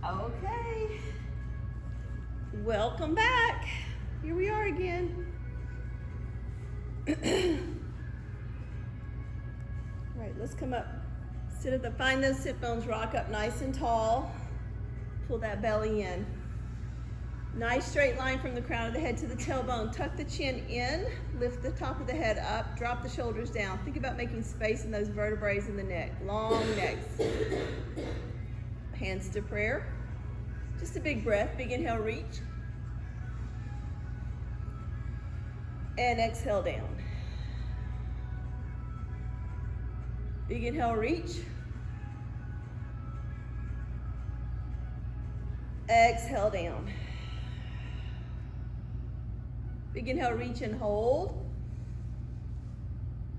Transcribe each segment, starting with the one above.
Okay. Welcome back. Here we are again. All right, let's come up. Find those sit bones, rock up nice and tall. Pull that belly in. Nice straight line from the crown of the head to the tailbone. Tuck the chin in, lift the top of the head up, drop the shoulders down. Think about making space in those vertebrae in the neck, long necks. Hands to prayer. Just a big breath, big inhale, reach. And exhale down. Big inhale, reach. Exhale down. Big inhale, reach and hold.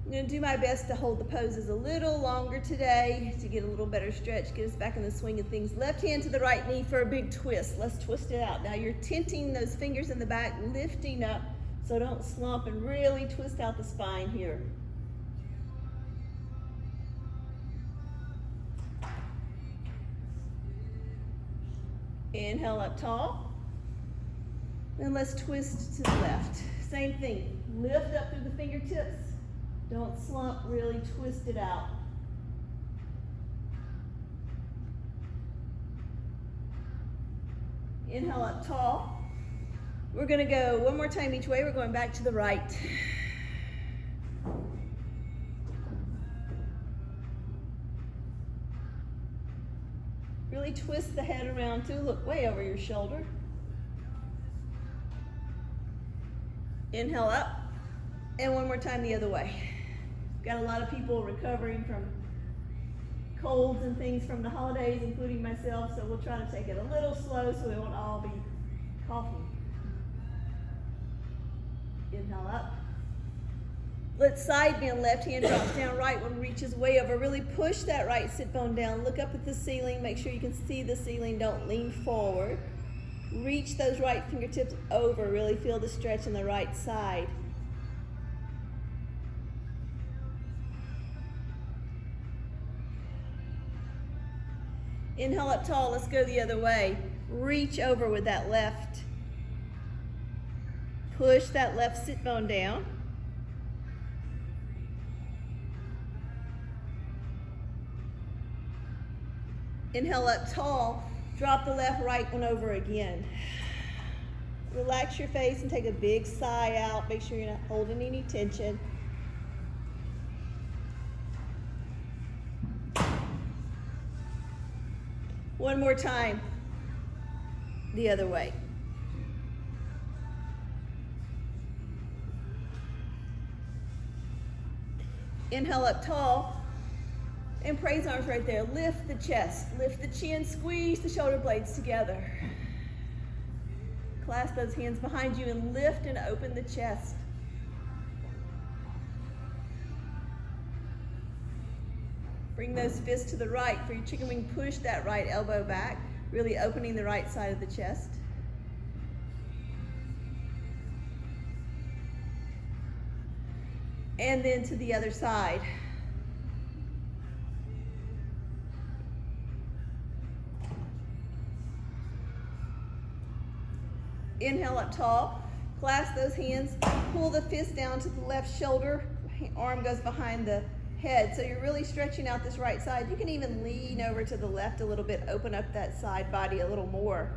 I'm going to do my best to hold the poses a little longer today to get a little better stretch, get us back in the swing of things. Left hand to the right knee for a big twist. Let's twist it out. Now you're tenting those fingers in the back, lifting up, so don't slump and really twist out the spine here. Inhale up tall. Then let's twist to the left. Same thing. Lift up through the fingertips. Don't slump, really twist it out. Inhale up tall. We're going to go one more time each way. We're going back to the right. Really twist the head around too. Look way over your shoulder. Inhale up. And one more time the other way. Got a lot of people recovering from colds and things from the holidays, including myself, so we'll try to take it a little slow so we won't all be coughing. Inhale up. Let's side bend, left hand drops down, right one reaches way over. Really push that right sit bone down. Look up at the ceiling. Make sure you can see the ceiling. Don't lean forward. Reach those right fingertips over. Really feel the stretch in the right side. Inhale up tall. Let's go the other way. Reach over with that left. Push that left sit bone down. Inhale up tall. Drop the left, right one over again. Relax your face and take a big sigh out. Make sure you're not holding any tension. One more time. The other way. Inhale up tall. And praise arms right there. Lift the chest, lift the chin, squeeze the shoulder blades together. Clasp those hands behind you and lift and open the chest. Bring those fists to the right. For your chicken wing, push that right elbow back, really opening the right side of the chest. And then to the other side. Inhale up tall, clasp those hands, pull the fist down to the left shoulder, arm goes behind the head. So you're really stretching out this right side. You can even lean over to the left a little bit, open up that side body a little more.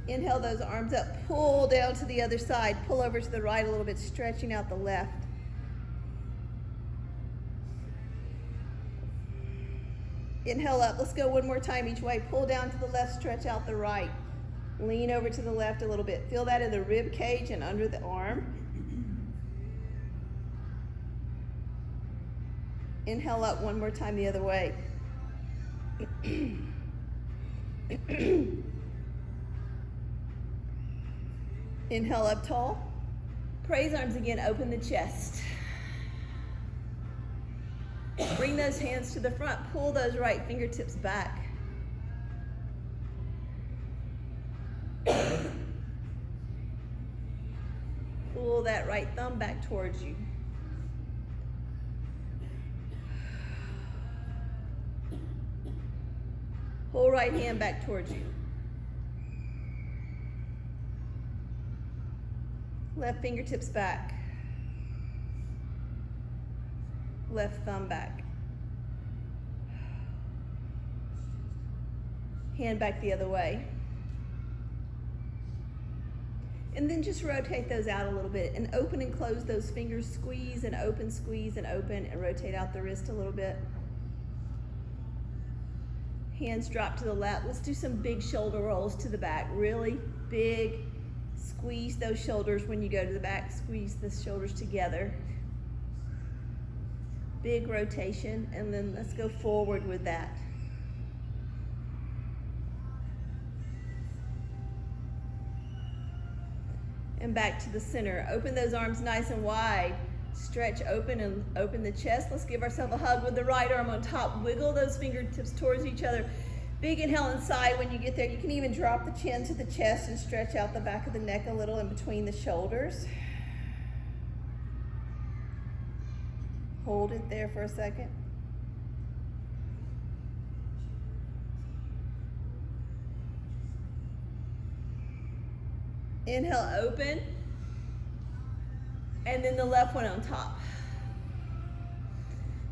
Inhale those arms up, pull down to the other side, pull over to the right a little bit, stretching out the left. Inhale up. Let's go one more time each way. Pull down to the left, stretch out the right. Lean over to the left a little bit. Feel that in the rib cage and under the arm. Inhale up one more time the other way. Inhale up tall. Praise arms again, open the chest. Bring those hands to the front, pull those right fingertips back. Pull that right thumb back towards you. Pull right hand back towards you. Left fingertips back. Left thumb back. Hand back the other way. And then just rotate those out a little bit and open and close those fingers. Squeeze and open, and rotate out the wrist a little bit. Hands drop to the lap. Let's do some big shoulder rolls to the back. Really big. Squeeze those shoulders when you go to the back. Squeeze the shoulders together. Big rotation, and then let's go forward with that. And back to the center. Open those arms nice and wide. Stretch open and open the chest. Let's give ourselves a hug with the right arm on top. Wiggle those fingertips towards each other. Big inhale inside. When you get there, you can even drop the chin to the chest and stretch out the back of the neck a little in between the shoulders. Hold it there for a second. Inhale, open. And then the left one on top.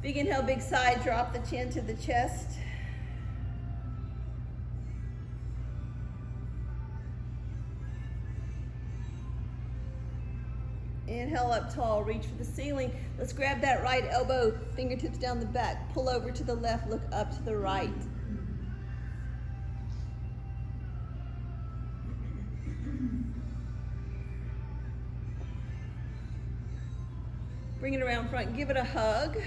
Big inhale, big side, drop the chin to the chest. Inhale up tall, reach for the ceiling. Let's grab that right elbow, fingertips down the back. Pull over to the left, look up to the right. Bring it around front, give it a hug.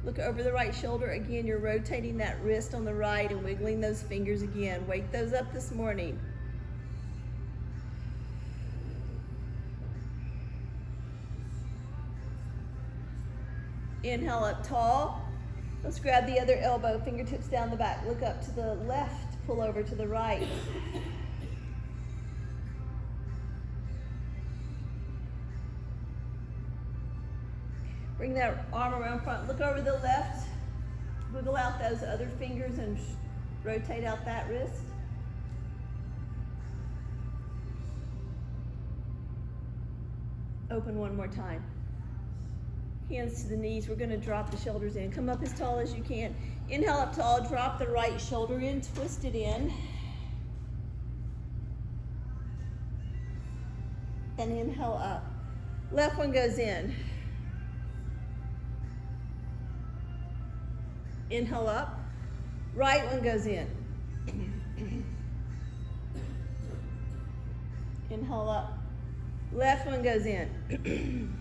Look over the right shoulder. Again, you're rotating that wrist on the right and wiggling those fingers again. Wake those up this morning. Inhale up tall. Let's grab the other elbow, fingertips down the back. Look up to the left, pull over to the right. Bring that arm around front, look over the left. Wiggle out those other fingers and rotate out that wrist. Open one more time. Hands to the knees. We're going to drop the shoulders in. Come up as tall as you can. Inhale up tall. Drop the right shoulder in. Twist it in. And inhale up. Left one goes in. Inhale up. Right one goes in. Inhale up. Left one goes in.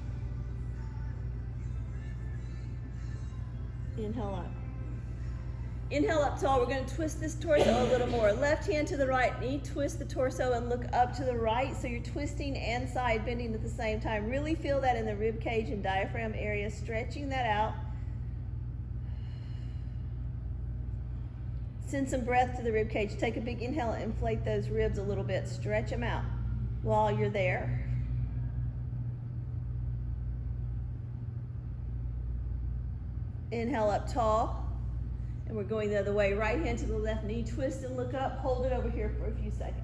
Inhale up. Inhale up tall. We're going to twist this torso a little more. Left hand to the right knee. Twist the torso and look up to the right. So you're twisting and side bending at the same time. Really feel that in the rib cage and diaphragm area. Stretching that out. Send some breath to the rib cage. Take a big inhale. Inflate those ribs a little bit. Stretch them out while you're there. Inhale up tall, and we're going the other way. Right hand to the left knee, twist and look up. Hold it over here for a few seconds.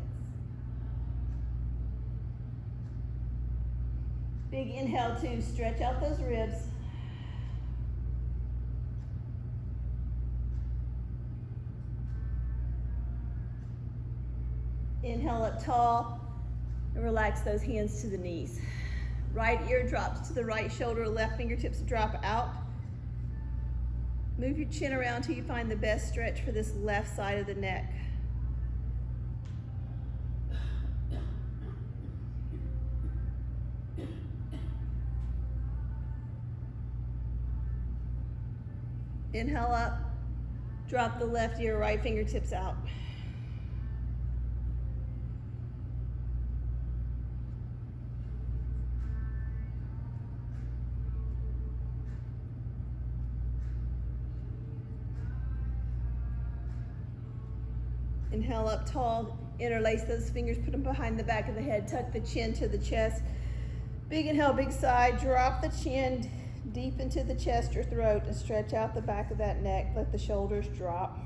Big inhale to stretch out those ribs. Inhale up tall, and relax those hands to the knees. Right ear drops to the right shoulder, left fingertips drop out. Move your chin around till you find the best stretch for this left side of the neck. Inhale up, drop the left ear, right fingertips out. Inhale up tall, interlace those fingers, put them behind the back of the head, tuck the chin to the chest. Big inhale, big sigh, drop the chin deep into the chest or throat and stretch out the back of that neck. Let the shoulders drop.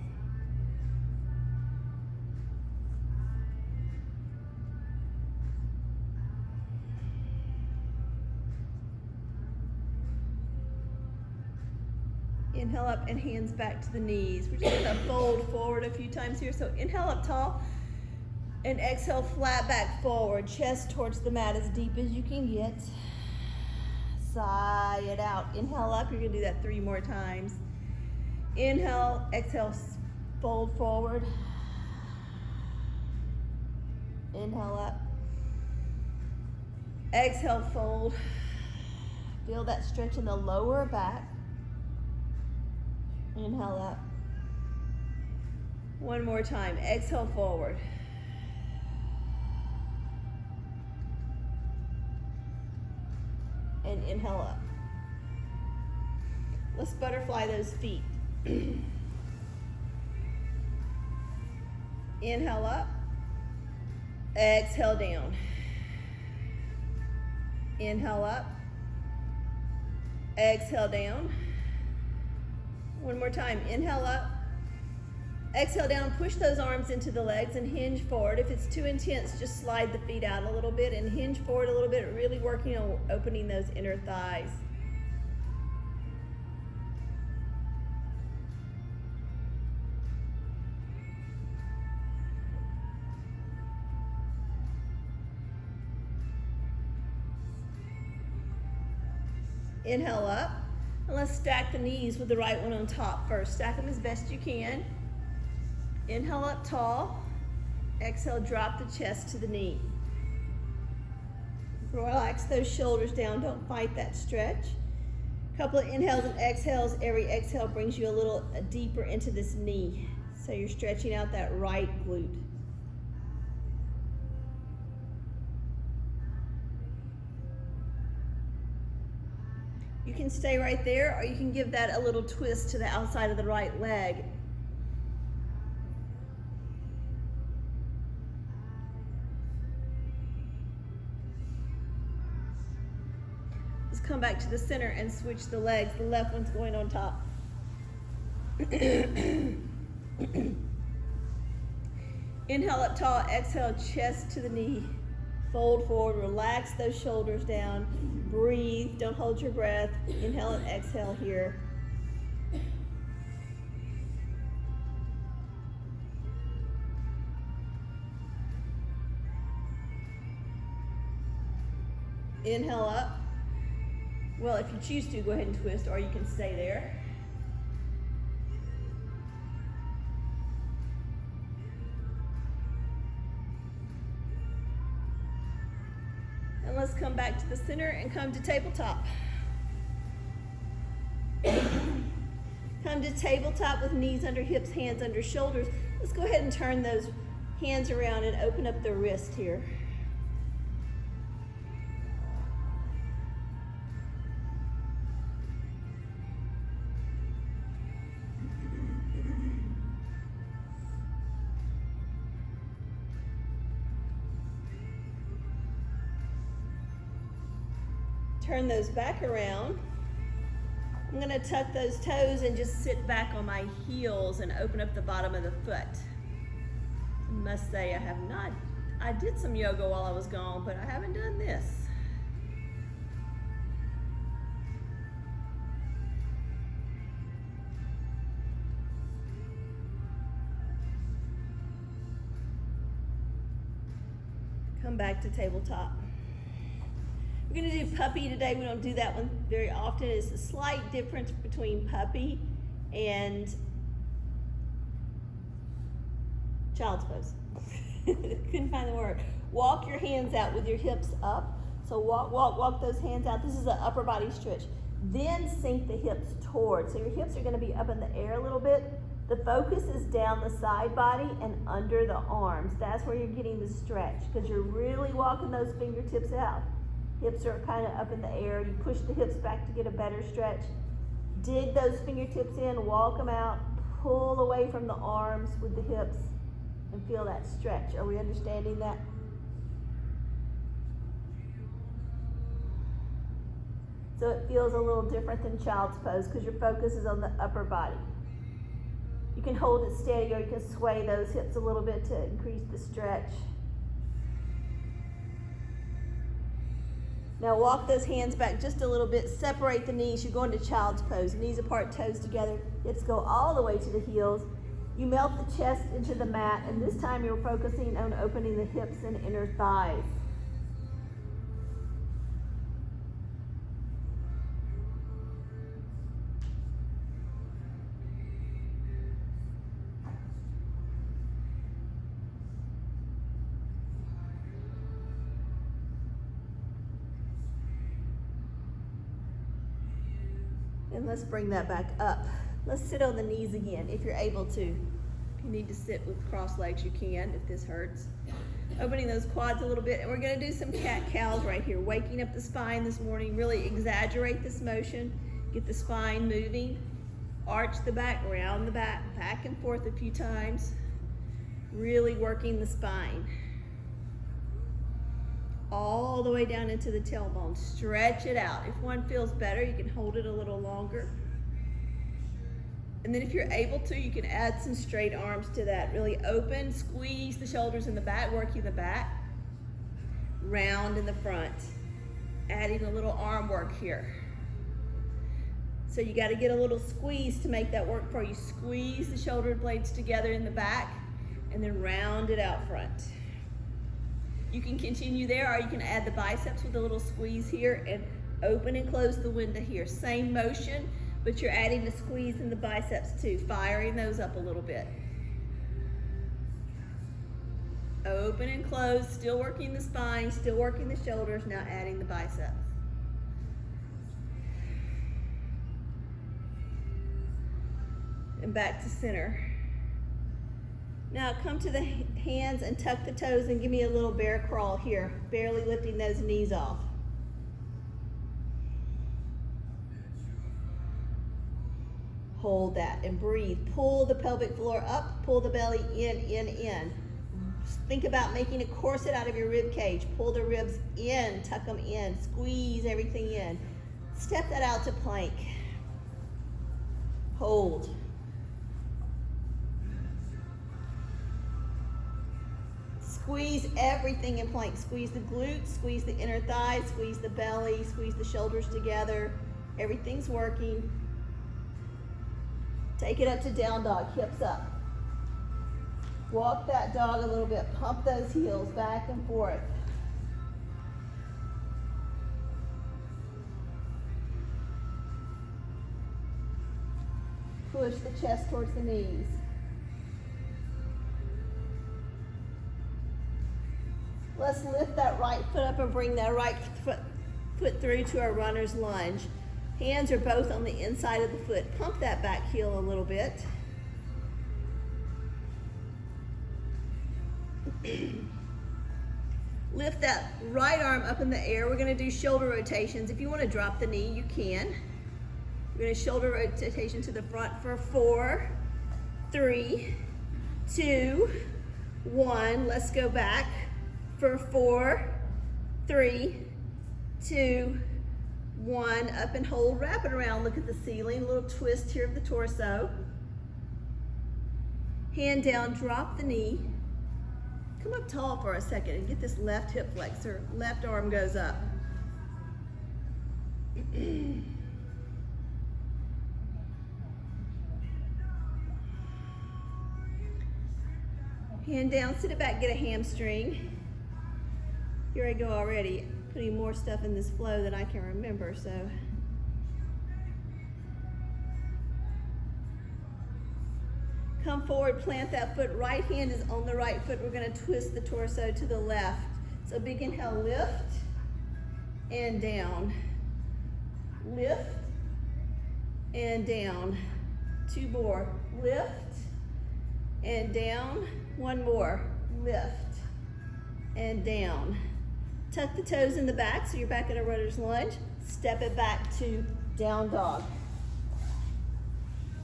Inhale up and hands back to the knees. We're just gonna fold forward a few times here. So inhale up tall and exhale flat back forward. Chest towards the mat as deep as you can get. Sigh it out. Inhale up, you're gonna do that 3 more times. Inhale, exhale, fold forward. Inhale up. Exhale, fold. Feel that stretch in the lower back. Inhale up. 1 more time. Exhale, forward. And inhale up. Let's butterfly those feet. Inhale up. Exhale down. Inhale up. Exhale down. 1 more time. Inhale up. Exhale down. Push those arms into the legs and hinge forward. If it's too intense, just slide the feet out a little bit and hinge forward a little bit, really working on opening those inner thighs. Inhale up, and let's stack the knees with the right one on top first. Stack them as best you can. Inhale up tall. Exhale, drop the chest to the knee. Relax those shoulders down. Don't fight that stretch. Couple of inhales and exhales. Every exhale brings you a little deeper into this knee. So you're stretching out that right glute. You can stay right there, or you can give that a little twist to the outside of the right leg. Just come back to the center and switch the legs. The left one's going on top. Inhale up tall, exhale, chest to the knee. Fold forward, relax those shoulders down. Breathe, don't hold your breath. Inhale and exhale here. Inhale up. Well, if you choose to, go ahead and twist, or you can stay there. And let's come back to the center and come to tabletop. Come to tabletop with knees under hips, hands under shoulders. Let's go ahead and turn those hands around and open up the wrist here. Turn those back around. I'm going to tuck those toes and just sit back on my heels and open up the bottom of the foot. I must say I did some yoga while I was gone, but I haven't done this. Come back to tabletop. We're going to do puppy today. We don't do that one very often. It's a slight difference between puppy and child's pose. Couldn't find the word. Walk your hands out with your hips up. So walk those hands out. This is an upper body stretch. Then sink the hips towards. So your hips are going to be up in the air a little bit. The focus is down the side body and under the arms. That's where you're getting the stretch, because you're really walking those fingertips out. Hips are kind of up in the air. You push the hips back to get a better stretch. Dig those fingertips in, walk them out, pull away from the arms with the hips, and feel that stretch. Are we understanding that? So it feels a little different than child's pose because your focus is on the upper body. You can hold it steady, or you can sway those hips a little bit to increase the stretch. Now walk those hands back just a little bit, separate the knees. You're going to child's pose, knees apart, toes together. Hips go all the way to the heels. You melt the chest into the mat, and this time you're focusing on opening the hips and inner thighs. And let's bring that back up. Let's sit on the knees again if you're able to. If you need to sit with crossed legs, you can if this hurts. Opening those quads a little bit, and we're gonna do some cat-cows right here. Waking up the spine this morning, really exaggerate this motion. Get the spine moving. Arch the back, round the back, back and forth a few times. Really working the spine. All the way down into the tailbone. Stretch it out. If one feels better, you can hold it a little longer. And then if you're able to, you can add some straight arms to that. Really open, squeeze the shoulders in the back, working the back. Round in the front. Adding a little arm work here. So you gotta get a little squeeze to make that work for you. Squeeze the shoulder blades together in the back, and then round it out front. You can continue there, or you can add the biceps with a little squeeze here and open and close the window here. Same motion, but you're adding the squeeze in the biceps too, firing those up a little bit. Open and close, still working the spine, still working the shoulders, now adding the biceps. And back to center. Now come to the hands and tuck the toes and give me a little bear crawl here, barely lifting those knees off. Hold that and breathe. Pull the pelvic floor up, pull the belly in. Think about making a corset out of your rib cage. Pull the ribs in, tuck them in, squeeze everything in. Step that out to plank. Hold. Squeeze everything in plank. Squeeze the glutes, squeeze the inner thighs, squeeze the belly, squeeze the shoulders together. Everything's working. Take it up to down dog, hips up. Walk that dog a little bit. Pump those heels back and forth. Push the chest towards the knees. Let's lift that right foot up and bring that right foot through to a runner's lunge. Hands are both on the inside of the foot. Pump that back heel a little bit. Lift that right arm up in the air. We're going to do shoulder rotations. If you want to drop the knee, you can. We're going to shoulder rotation to the front for 4, 3, 2, 1. Let's go back for 4, 3, 2, 1. Up and hold. Wrap it around. Look at the ceiling. A little twist here of the torso. Hand down. Drop the knee. Come up tall for a second and get this left hip flexor. Left arm goes up. Hand down, sit it back, get a hamstring. Here I go already, putting more stuff in this flow than I can remember, so. Come forward, plant that foot. Right hand is on the right foot. We're going to twist the torso to the left. So big inhale, lift and down. Lift and down. 2 more. Lift and down. 1 more. Lift and down. Tuck the toes in the back so you're back at a runner's lunge. Step it back to down dog.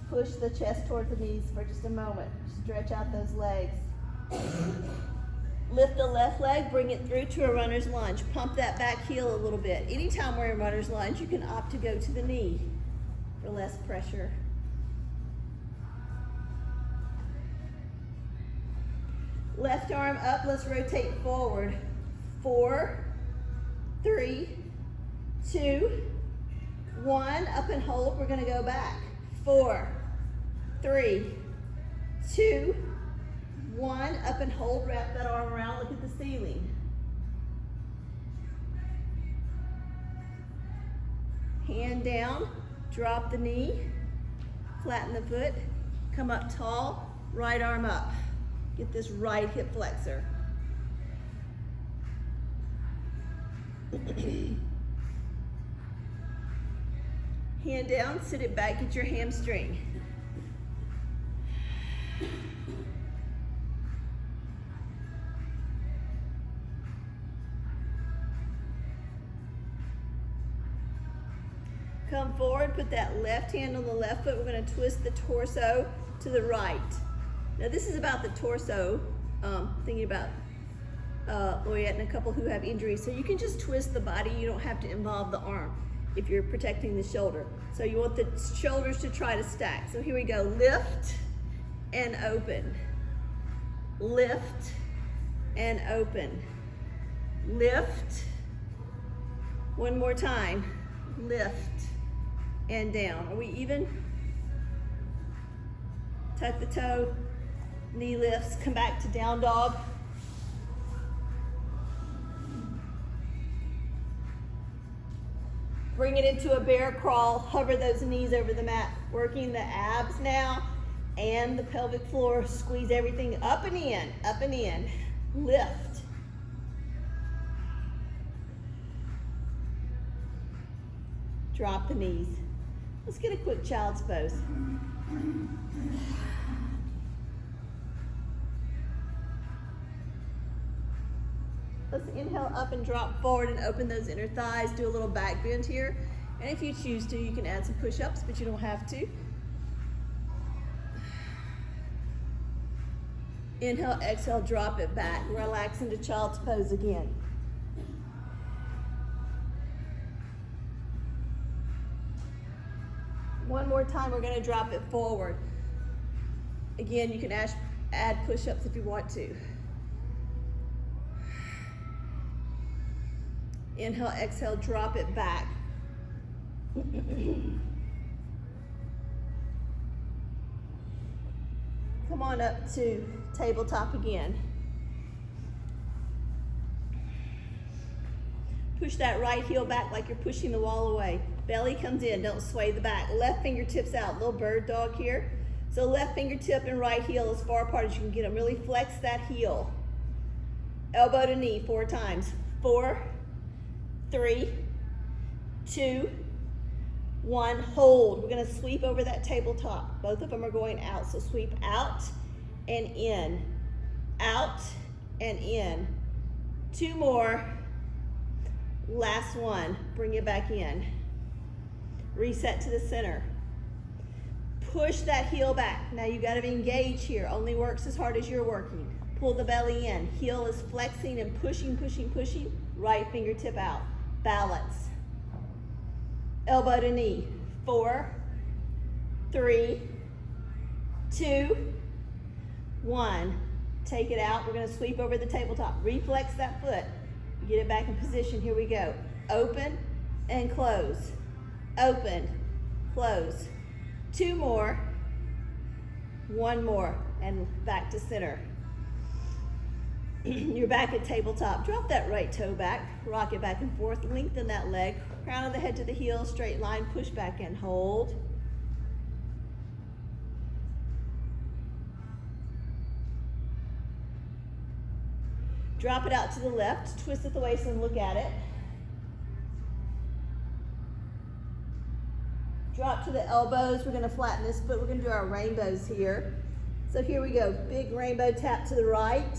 Push the chest toward the knees for just a moment. Stretch out those legs. Lift the left leg, bring it through to a runner's lunge. Pump that back heel a little bit. Anytime we're in runner's lunge, you can opt to go to the knee for less pressure. Left arm up, let's rotate forward. 4, 3, 2, 1, up and hold. We're gonna go back. 4, 3, 2, 1, up and hold. Wrap that arm around, look at the ceiling. Hand down, drop the knee, flatten the foot, come up tall, right arm up. Get this right hip flexor. Hand down, sit it back, get your hamstring. Come forward, put that left hand on the left foot. We're going to twist the torso to the right. Now this is about the torso, thinking about Loyette and a couple who have injuries. So you can just twist the body, you don't have to involve the arm if you're protecting the shoulder. So you want the shoulders to try to stack. So here we go, lift and open. Lift and open. Lift. One more time, lift and down. Are we even? Tuck the toe, knee lifts, come back to down dog. Bring it into a bear crawl, hover those knees over the mat, working the abs now and the pelvic floor. Squeeze everything up and in, up and in. Lift. Drop the knees. Let's get a quick child's pose. Let's inhale up and drop forward and open those inner thighs. Do a little back bend here. And if you choose to, you can add some push-ups, but you don't have to. Inhale, exhale, drop it back. Relax into child's pose again. One more time, we're gonna drop it forward. Again, you can add push-ups if you want to. Inhale, exhale, drop it back. Come on up to tabletop again. Push that right heel back like you're pushing the wall away. Belly comes in, don't sway the back. Left fingertips out, little bird dog here. So left fingertip and right heel as far apart as you can get them. Really flex that heel. Elbow to knee 4 times. 4, 3, 2, 1, hold. We're gonna sweep over that tabletop. Both of them are going out, so sweep out and in. Out and in. 2 more. Last one, bring it back in. Reset to the center. Push that heel back. Now you gotta engage here. Only works as hard as you're working. Pull the belly in. Heel is flexing and pushing, pushing, pushing. Right fingertip out. Balance. Elbow to knee. 4, 3, 2, 1. Take it out. We're gonna sweep over the tabletop. Reflex that foot. Get it back in position. Here we go. Open and close. Open, close. 2 more. 1 more. And back to center. You're back at tabletop. Drop that right toe back. Rock it back and forth. Lengthen that leg. Crown of the head to the heel. Straight line. Push back and hold. Drop it out to the left. Twist at the waist and look at it. Drop to the elbows. We're going to flatten this foot. We're going to do our rainbows here. So here we go. Big rainbow tap to the right.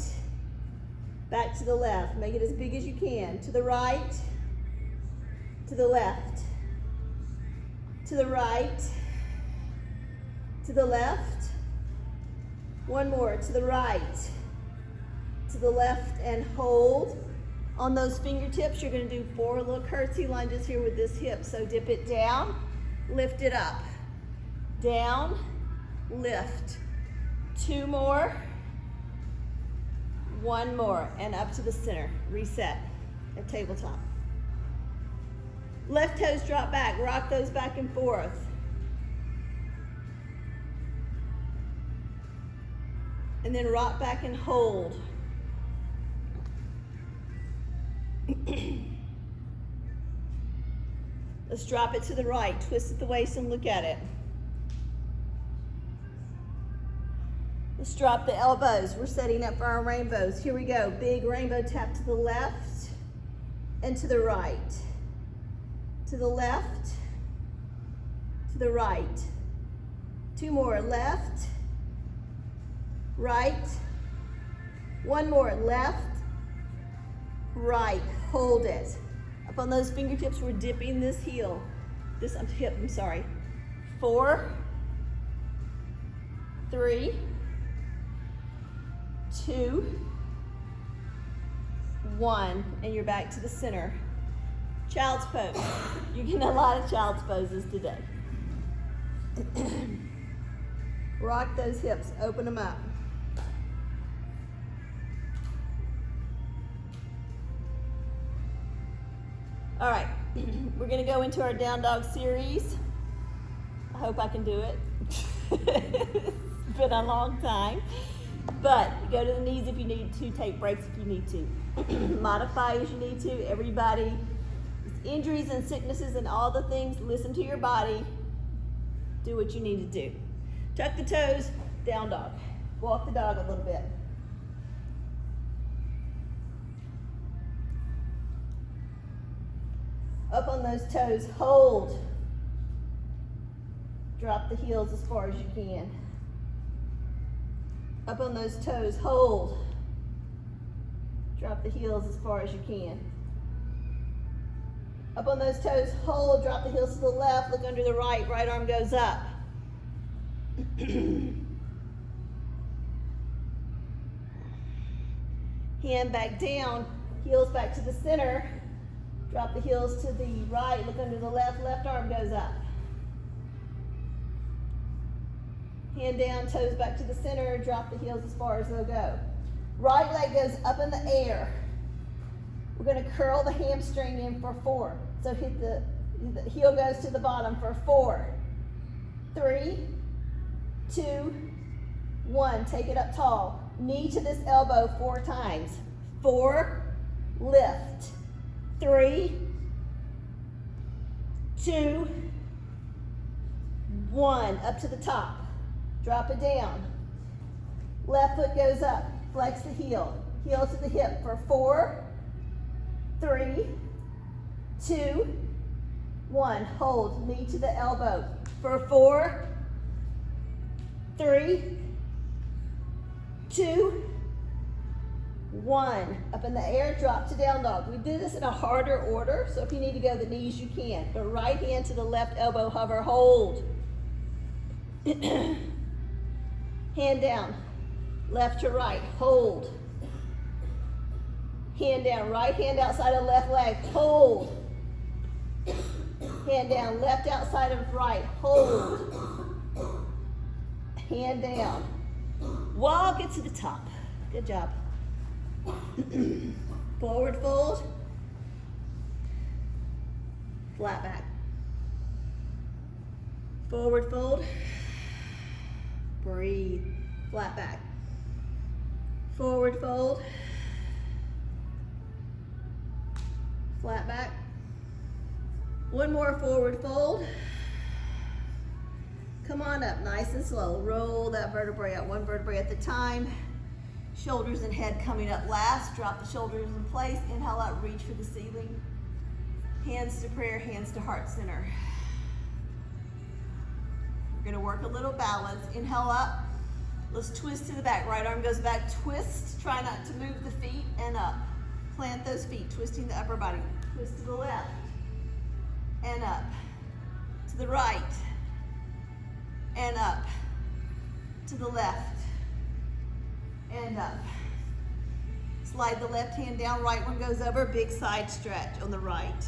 Back to the left. Make it as big as you can. To the right. To the left. To the right. To the left. 1 more. To the right. To the left and hold. On those fingertips, you're going to do 4 little curtsy lunges here with this hip. So dip it down, lift it up. Down, lift. 2 more. 1 more. And up to the center. Reset at tabletop. Left toes drop back, rock those back and forth. And then rock back and hold. Let's drop it to the right, twist at the waist and look at it. Let's drop the elbows. We're setting up for our rainbows. Here we go. Big rainbow tap to the left and to the right. To the left, to the right. Two more, left, right. One more, left, right. Hold it. Up on those fingertips, we're dipping this heel. This hip, I'm sorry. 4, 3, 2, 1, and you're back to the center. Child's pose. You're getting a lot of child's poses today. Rock those hips, open them up. All right, we're gonna go into our down dog series. I hope I can do it. It's been a long time. But go to the knees if you need to, take breaks if you need to. Modify as you need to. Everybody, injuries and sicknesses and all the things, listen to your body. Do what you need to do. Tuck the toes, down dog. Walk the dog a little bit. Up on those toes, hold. Drop the heels as far as you can. Up on those toes, hold. Drop the heels as far as you can. Up on those toes, hold, drop the heels to the left, look under the right, right arm goes up. Hand back down, heels back to the center. Drop the heels to the right, look under the left, left arm goes up. Hand down, toes back to the center, drop the heels as far as they'll go. Right leg goes up in the air. We're gonna curl the hamstring in for 4. So hit the heel goes to the bottom for 4, 3, 2, 1. Take it up tall. Knee to this elbow 4 times. 4, lift. 3, 2, 1. Up to the top. Drop it down. Left foot goes up. Flex the heel. Heel to the hip for 4, 3, 2, 1. Hold. Knee to the elbow for 4, 3, 2, 1. Up in the air, drop to down dog. We do this in a harder order, so if you need to go to the knees, you can. But right hand to the left elbow, hover, hold. Hand down, left to right, hold. Hand down, right hand outside of left leg, hold. Hand down, left outside of right, hold. Hand down. Walk it to the top. Good job. Forward fold. Flat back. Forward fold. Breathe. Flat back. Forward fold. Flat back. One more forward fold. Come on up, nice and slow. Roll that vertebrae out, one vertebrae at the time. Shoulders and head coming up last. Drop the shoulders in place. Inhale out, reach for the ceiling. Hands to prayer, hands to heart center. We're gonna work a little balance. Inhale up. Let's twist to the back. Right arm goes back, twist. Try not to move the feet and up. Plant those feet, twisting the upper body. Twist to the left and up. To the right and up. To the left and up. Slide the left hand down, right one goes over, big side stretch on the right.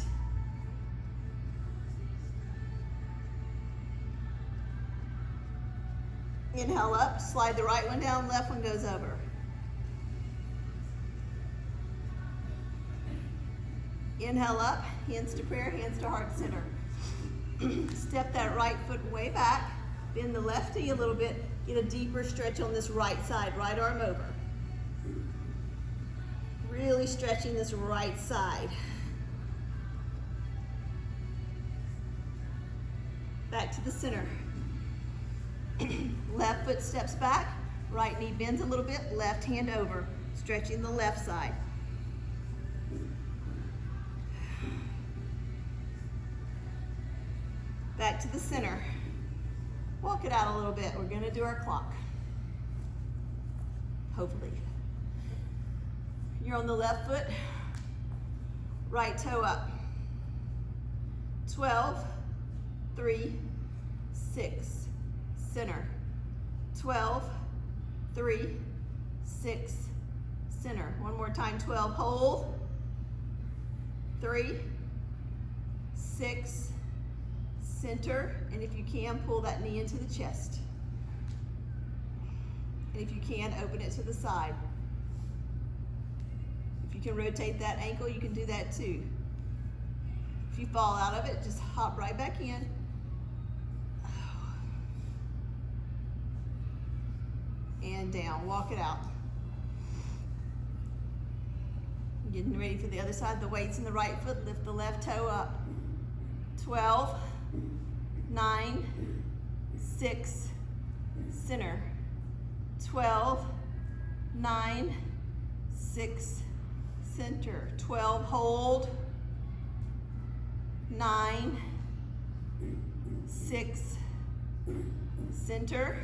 Inhale up, slide the right one down, left one goes over. Inhale up, hands to prayer, hands to heart center. Step that right foot way back, bend the left knee a little bit, get a deeper stretch on this right side, right arm over. Really stretching this right side. Back to the center. Left foot steps back, right knee bends a little bit, left hand over, stretching the left side. Back to the center. Walk it out a little bit. We're going to do our clock. Hopefully. You're on the left foot. Right toe up. 12, 3, 6, center. 12, 3, 6, center. One more time. 12, hold. 3, 6, center, and if you can, pull that knee into the chest. And if you can, open it to the side. If you can rotate that ankle, you can do that too. If you fall out of it, just hop right back in. And down, walk it out. Getting ready for the other side. The weight's in the right foot, lift the left toe up. 12, 9, 6, center. 12, 9, 6, center. 12, hold. 9, 6, center.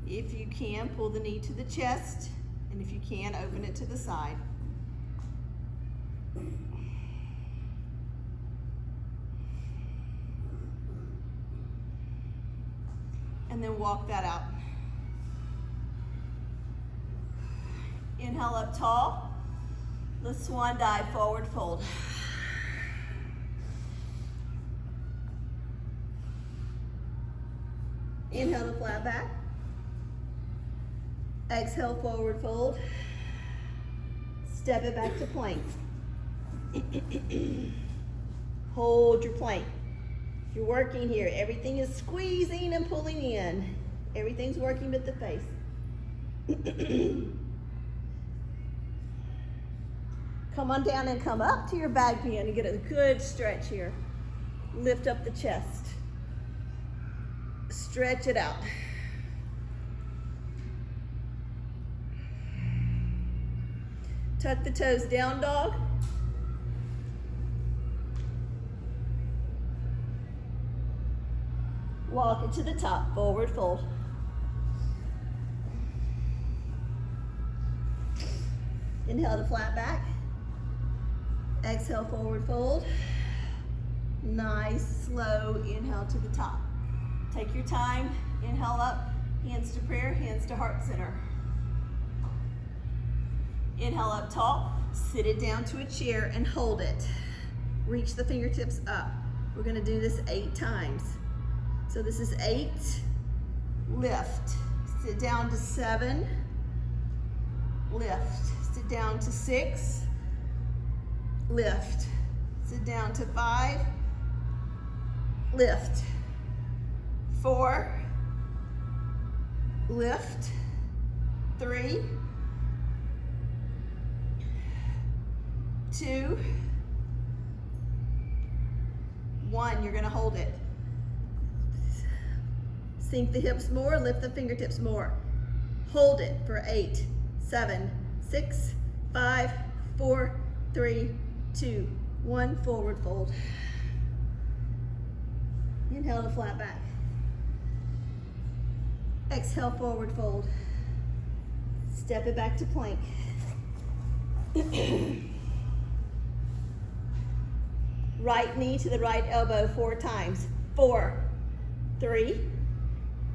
If you can, pull the knee to the chest, and if you can, open it to the side. And then walk that out. Inhale up tall. Let's swan dive, forward fold. Inhale to flat back. Exhale, forward fold. Step it back to plank. Hold your plank. You're working here. Everything is squeezing and pulling in. Everything's working but the face. Come on down and come up to your back bend and get a good stretch here. Lift up the chest. Stretch it out. Tuck the toes, down dog. Walk it to the top, forward fold. Inhale to flat back. Exhale, forward fold. Nice, slow inhale to the top. Take your time, inhale up, hands to prayer, hands to heart center. Inhale up tall, sit it down to a chair and hold it. Reach the fingertips up. We're gonna do this 8 times. So this is 8, lift, sit down to 7, lift, sit down to 6, lift, sit down to 5, lift, 4, lift, 3, 2, 1, you're gonna hold it. Sink the hips more, lift the fingertips more. Hold it for 8, 7, 6, 5, 4, 3, 2, 1, forward fold. Inhale to flat back. Exhale, forward fold. Step it back to plank. Right knee to the right elbow 4 times. 4, 3,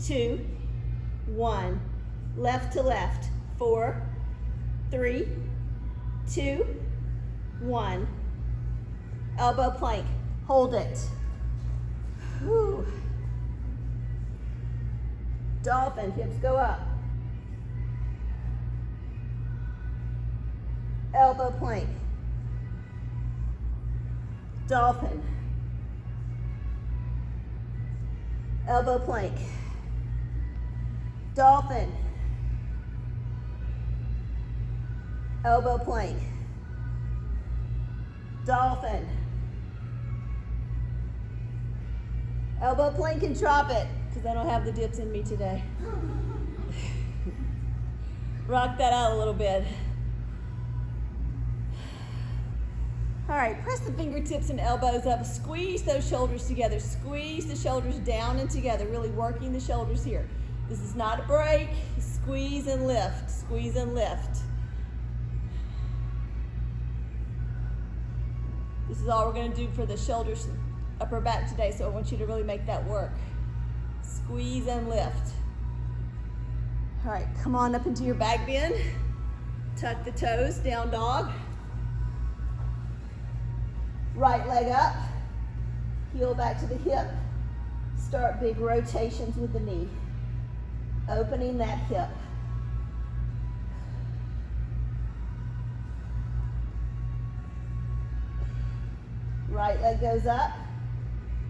2, 1. Left to left. 4, 3, 2, 1. Elbow plank. Hold it. Whew. Dolphin, hips go up. Elbow plank. dolphin, elbow plank, dolphin, elbow plank, dolphin, elbow plank and drop it, because I don't have the dips in me today. Rock that out a little bit. All right, press the fingertips and elbows up. Squeeze those shoulders together. Squeeze the shoulders down and together, really working the shoulders here. This is not a break. Squeeze and lift, squeeze and lift. This is all we're gonna do for the shoulders, upper back today, so I want you to really make that work. Squeeze and lift. All right, come on up into your back bend. Tuck the toes, down dog. Right leg up, heel back to the hip. Start big rotations with the knee. Opening that hip. Right leg goes up,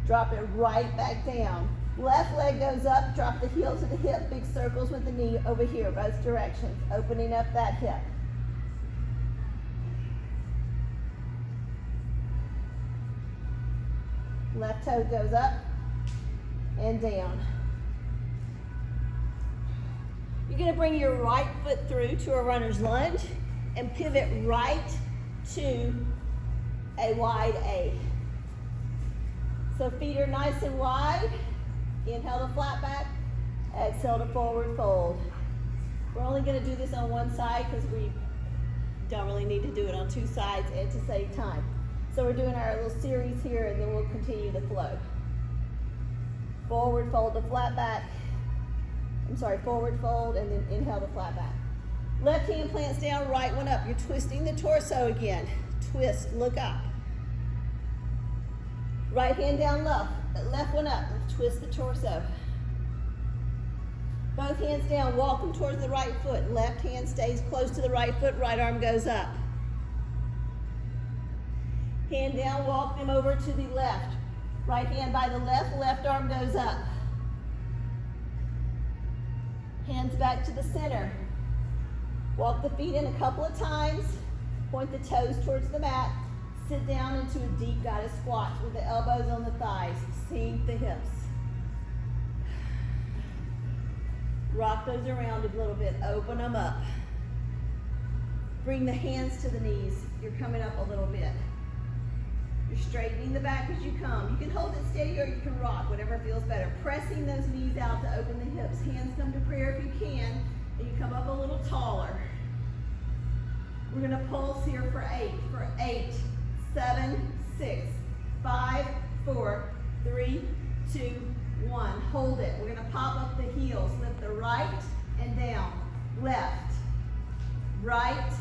drop it right back down. Left leg goes up, drop the heel to the hip, big circles with the knee over here, both directions, opening up that hip. Left toe goes up and down. You're going to bring your right foot through to a runner's lunge and pivot right to a wide A. So feet are nice and wide. Inhale to flat back, exhale to forward fold. We're only going to do this on one side because we don't really need to do it on two sides and to save time. So we're doing our little series here and then we'll continue the flow. Forward fold to flat back. Forward fold and then inhale to flat back. Left hand plants down, right one up. You're twisting the torso again. Twist, look up. Right hand down, left one up. Twist the torso. Both hands down, walk them towards the right foot. Left hand stays close to the right foot, right arm goes up. Hand down, walk them over to the left. Right hand by the left arm goes up. Hands back to the center. Walk the feet in a couple of times. Point the toes towards the mat. Sit down into a deep guided squat with the elbows on the thighs. Sink the hips. Rock those around a little bit. Open them up. Bring the hands to the knees. You're coming up a little bit. You're straightening the back as you come. You can hold it steady or you can rock, whatever feels better. Pressing those knees out to open the hips. Hands come to prayer if you can. And you come up a little taller. We're going to pulse here for 8. For 8, 7, 6, 5, 4, 3, 2, 1. Hold it. We're going to pop up the heels. Lift the right and down. Left, right,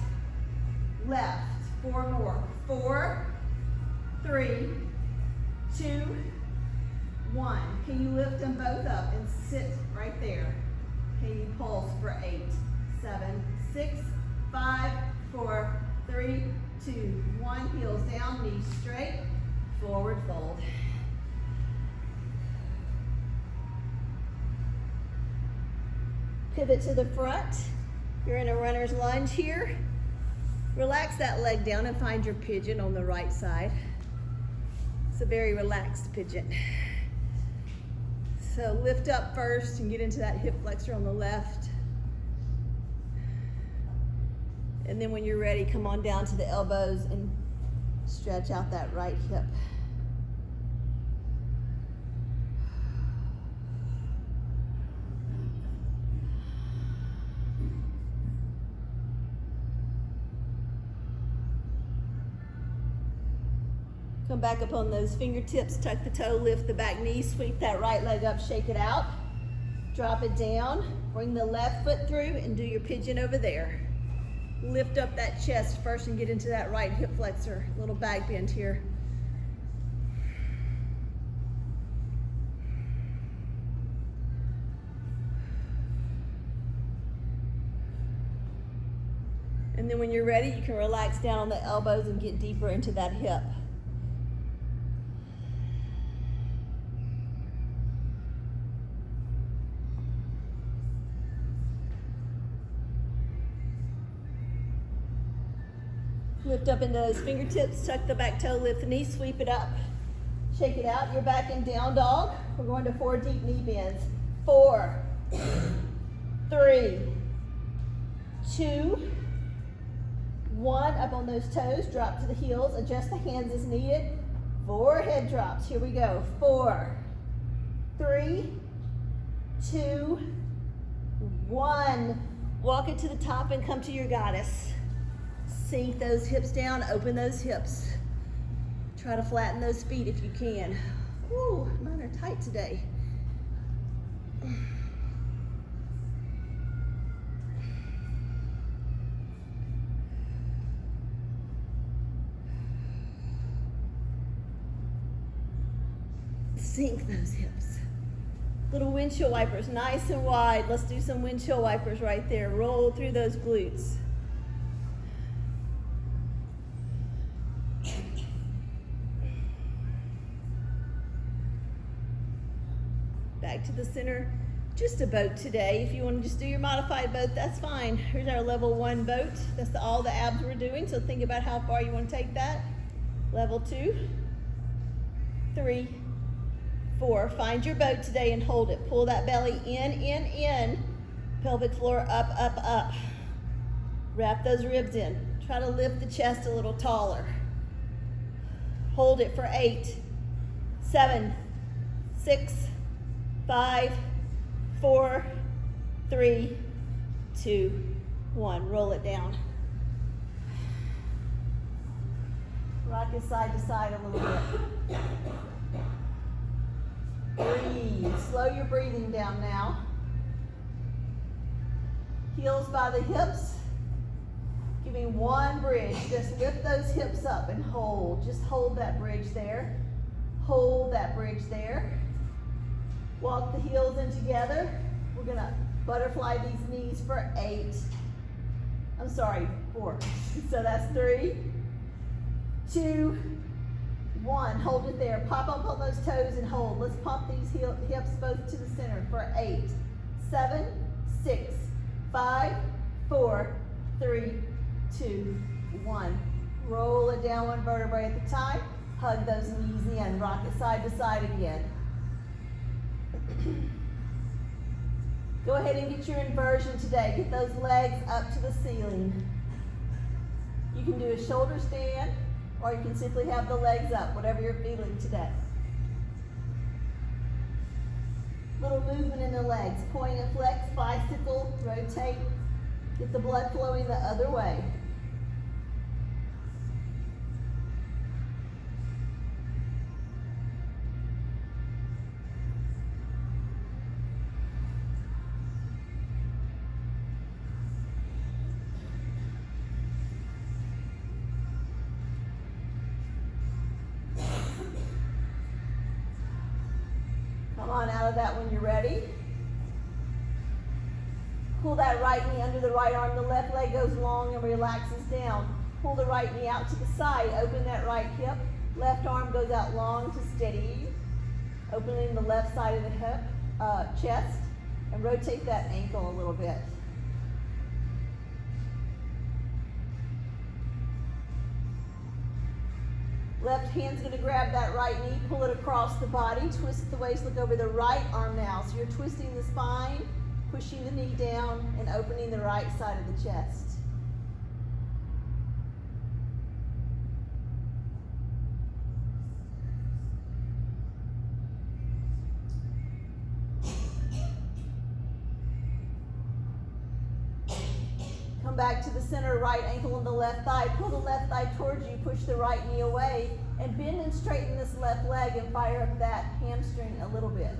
left. 4 more. 4, 3, 2, 1. Can you lift them both up and sit right there? Can you pulse for 8, 7, 6, 5, 4, 3, 2, 1. Heels down, knees straight, forward fold. Pivot to the front. You're in a runner's lunge here. Relax that leg down and find your pigeon on the right side. It's a very relaxed pigeon. So lift up first and get into that hip flexor on the left. And then when you're ready, come on down to the elbows and stretch out that right hip. Come back up on those fingertips, tuck the toe, lift the back knee, sweep that right leg up, shake it out. Drop it down, bring the left foot through and do your pigeon over there. Lift up that chest first and get into that right hip flexor, little back bend here. And then when you're ready, you can relax down on the elbows and get deeper into that hip. Lift up into those fingertips, tuck the back toe, lift the knee, sweep it up. Shake it out, you're back in down dog. We're going to 4 deep knee bends. 4, 3, 2, 1. Up on those toes, drop to the heels, adjust the hands as needed. 4 head drops, here we go. 4, 3, 2, 1. Walk it to the top and come to your goddess. Sink those hips down, open those hips. Try to flatten those feet if you can. Woo, mine are tight today. Sink those hips. Little windshield wipers, nice and wide. Let's do some windshield wipers right there. Roll through those glutes. Back to the center, just a boat today. If you want to just do your modified boat, that's fine. Here's our level 1 boat. That's all the abs we're doing, so think about how far you want to take that. Level 2, 3, 4. Find your boat today and hold it. Pull that belly in. Pelvic floor up, up, up. Wrap those ribs in. Try to lift the chest a little taller. Hold it for 8, 7, 6, 5, 4, 3, 2, 1. Roll it down. Rock it side to side a little bit. Breathe. Slow your breathing down now. Heels by the hips. Giving 1 bridge. Just lift those hips up and hold. Just hold that bridge there. Hold that bridge there. Walk the heels in together. We're going to butterfly these knees for 8. I'm sorry, 4. So that's 3, 2, 1. Hold it there. Pop up on those toes and hold. Let's pump these hips both to the center for 8, 7, 6, 5, 4, 3, 2, 1. Roll it down 1 vertebrae at a time. Hug those knees in. Rock it side to side again. Go ahead and get your inversion today. Get those legs up to the ceiling. You can do a shoulder stand, or you can simply have the legs up, whatever you're feeling today. Little movement in the legs. Point and flex, bicycle, rotate. Get the blood flowing the other way. Come on out of that when you're ready. Pull that right knee under the right arm. The left leg goes long and relaxes down. Pull the right knee out to the side. Open that right hip. Left arm goes out long to steady you. Opening the left side of the hip, chest, and rotate that ankle a little bit. Left hand's going to grab that right knee, pull it across the body, twist the waist, look over the right arm now. So you're twisting the spine, pushing the knee down, and opening the right side of the chest. Back to the center, right ankle on the left thigh. Pull the left thigh towards you, push the right knee away, and bend and straighten this left leg and fire up that hamstring a little bit.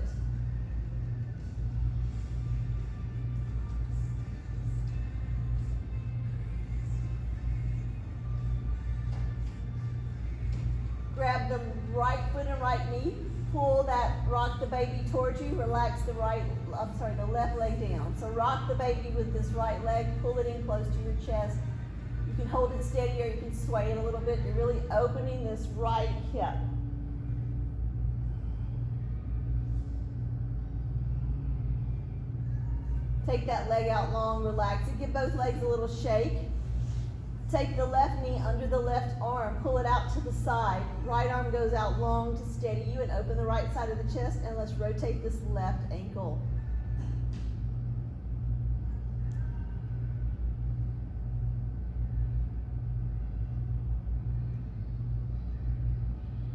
Grab the right foot and right knee, pull that, rock the baby towards you, relax the left leg down. So rock the baby with this right leg, pull it in close to your chest. You can hold it steady or you can sway it a little bit. You're really opening this right hip. Take that leg out long, relax it. Give both legs a little shake. Take the left knee under the left arm, pull it out to the side. Right arm goes out long to steady you and open the right side of the chest, and let's rotate this left ankle.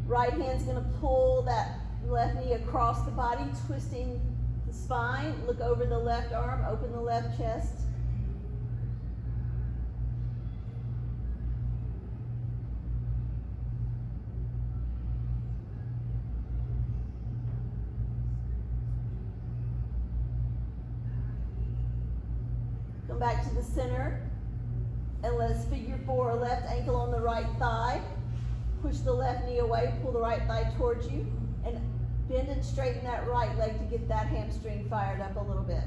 Right hand's gonna pull that left knee across the body, twisting the spine. Look over the left arm, open the left chest. Come back to the center, and let's figure 4, left ankle on the right thigh. Push the left knee away, pull the right thigh towards you, and bend and straighten that right leg to get that hamstring fired up a little bit.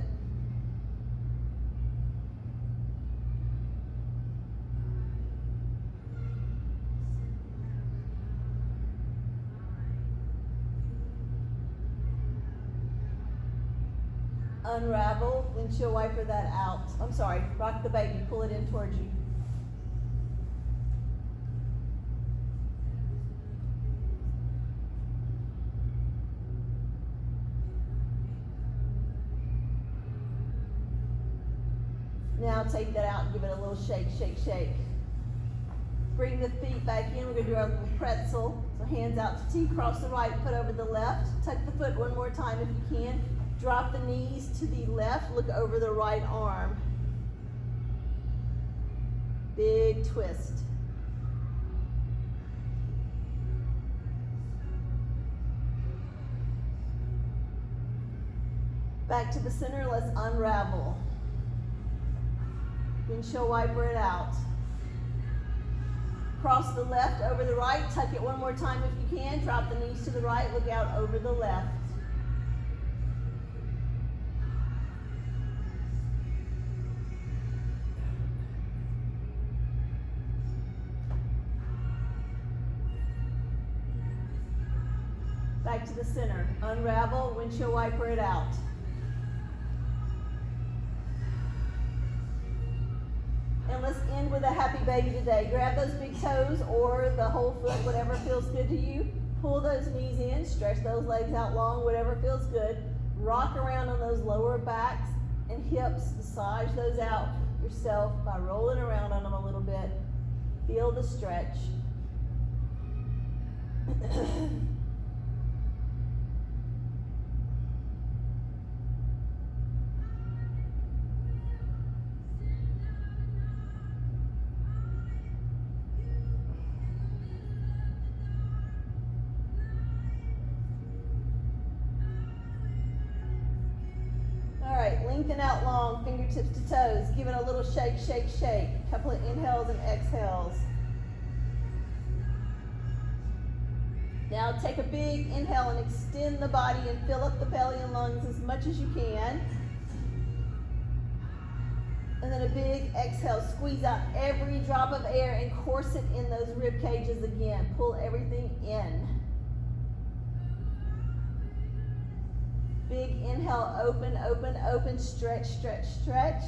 Unravel, windshield wiper that out. I'm sorry, rock the baby, pull it in towards you. Now take that out and give it a little shake, shake, shake. Bring the feet back in. We're going to do our little pretzel. So hands out to T, cross the right foot over the left. Tuck the foot one more time if you can. Drop the knees to the left. Look over the right arm. Big twist. Back to the center. Let's unravel. Windshield wiper it out. Cross the left over the right. Tuck it one more time if you can. Drop the knees to the right. Look out over the left. Back to the center. Unravel. Windshield wiper it out. And let's end with a happy baby today. Grab those big toes or the whole foot, whatever feels good to you. Pull those knees in, stretch those legs out long, whatever feels good. Rock around on those lower backs and hips. Massage those out yourself by rolling around on them a little bit. Feel the stretch. Lengthen out long, fingertips to toes. Give it a little shake, shake, shake. A couple of inhales and exhales. Now take a big inhale and extend the body and fill up the belly and lungs as much as you can. And then a big exhale. Squeeze out every drop of air and corset in those rib cages again. Pull everything in. Big inhale, open, open, open, stretch, stretch, stretch.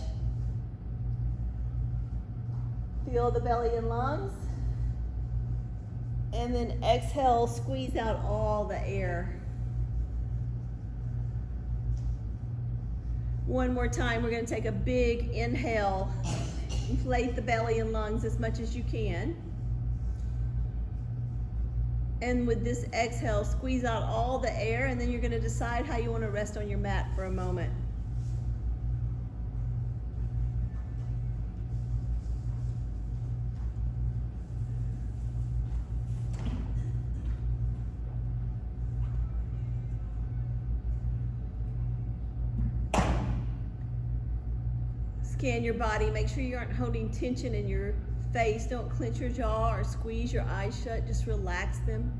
Feel the belly and lungs. And then exhale, squeeze out all the air. One more time, we're going to take a big inhale. Inflate the belly and lungs as much as you can. And with this exhale, squeeze out all the air, and then you're going to decide how you want to rest on your mat for a moment. Scan your body. Make sure you aren't holding tension in your face. Don't clench your jaw or squeeze your eyes shut. Just relax them.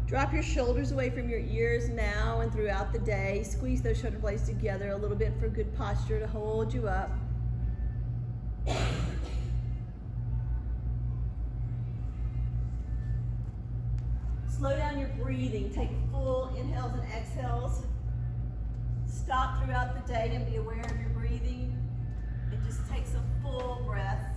Drop your shoulders away from your ears now and throughout the day. Squeeze those shoulder blades together a little bit for good posture to hold you up. Slow down your breathing. Take full inhales and exhales. Stop throughout the day and be aware of your breathing. And just takes a full breath.